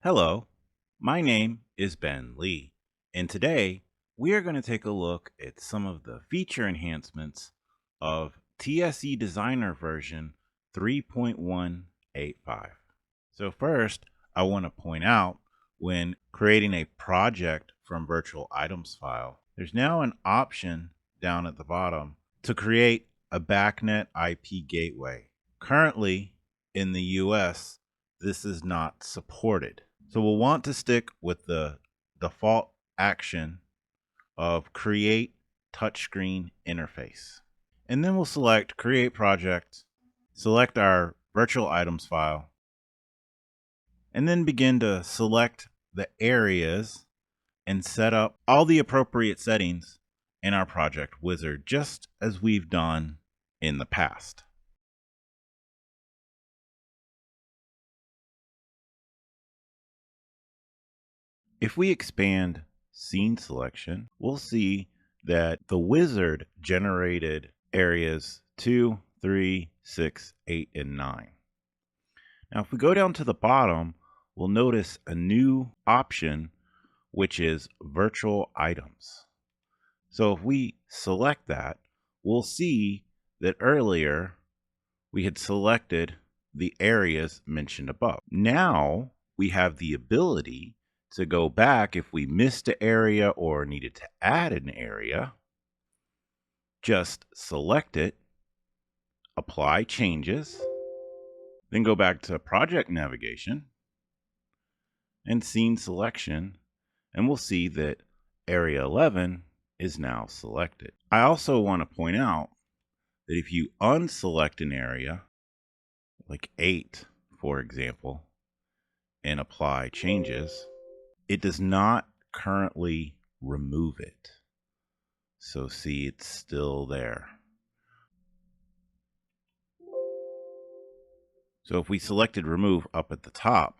Hello, my name is Ben Lee, and today we are going to take a look at some of the feature enhancements of TSEDesigner version 3.185. So first, I want to point out when creating a project from virtual items file, there's now an option down at the bottom to create a BACnet IP gateway. Currently in the US, this is not supported. So we'll want to stick with the default action of create touchscreen interface. And then we'll select create project, select our virtual items file, and then begin to select the areas and set up all the appropriate settings in our project wizard, just as we've done in the past. If we expand scene selection, we'll see that the wizard generated areas 2, 3, 6, 8, and 9. Now, if we go down to the bottom, we'll notice a new option, which is virtual items. So if we select that, we'll see that earlier we had selected the areas mentioned above. Now we have the ability to go back if we missed an area or needed to add an area. Just select it, apply changes, then go back to project navigation and scene selection, and we'll see that area 11 is now selected. I also want to point out that if you unselect an area, like 8, for example, and apply changes, it does not currently remove it. So see, it's still there. So if we selected remove up at the top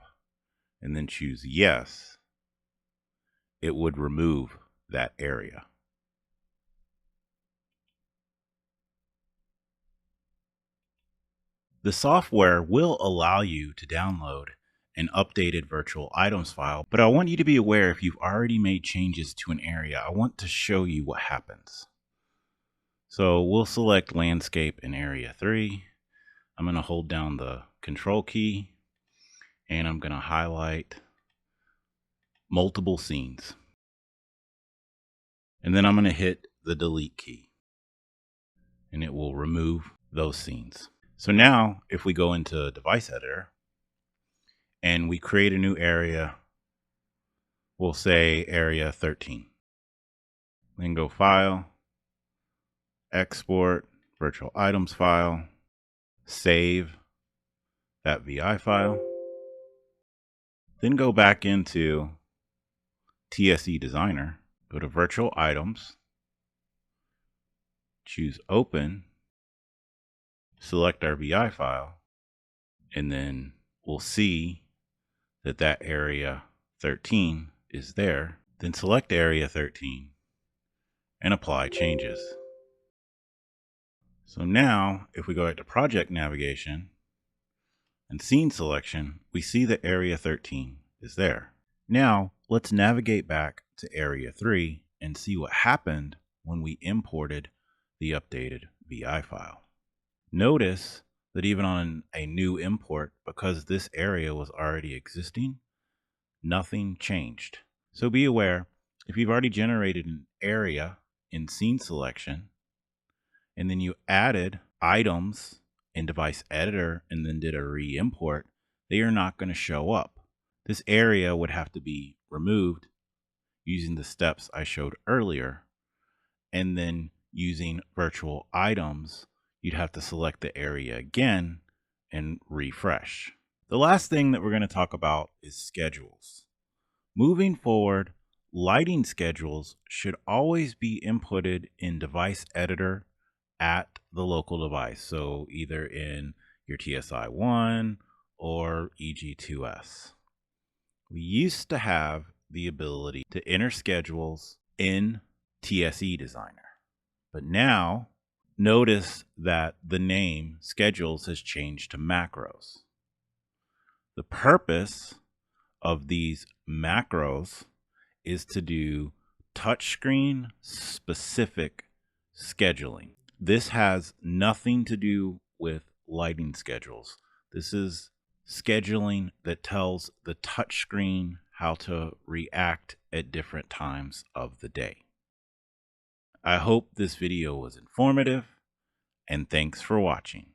and then choose yes, it would remove that area. The software will allow you to download an updated virtual items file, but I want you to be aware if you've already made changes to an area, I want to show you what happens. So we'll select landscape in area 3. I'm going to hold down the control key and I'm going to highlight multiple scenes. And then I'm going to hit the delete key and it will remove those scenes. So now if we go into device editor and we create a new area, we'll say area 13. Then go file, export, virtual items file, save that VI file. Then go back into TSEDesigner, go to virtual items, choose open, select our VI file, and then we'll see that that area 13 is there. Then select area 13 and apply changes. So now if we go back to project navigation and scene selection, we see that area 13 is there. Now let's navigate back to area 3 and see what happened when we imported the updated VI file. Notice that even on a new import, because this area was already existing, nothing changed. So be aware, if you've already generated an area in scene selection, and then you added items in device editor and then did a re-import, they are not going to show up. This area would have to be removed using the steps I showed earlier, and then using virtual items, you'd have to select the area again and refresh. The last thing that we're going to talk about is schedules. Moving forward, lighting schedules should always be inputted in device editor at the local device. So either in your TSI1 or EG2S. We used to have the ability to enter schedules in TSEDesigner, but now notice that the name schedules has changed to macros. The purpose of these macros is to do touchscreen specific scheduling. This has nothing to do with lighting schedules. This is scheduling that tells the touchscreen how to react at different times of the day. I hope this video was informative, and thanks for watching.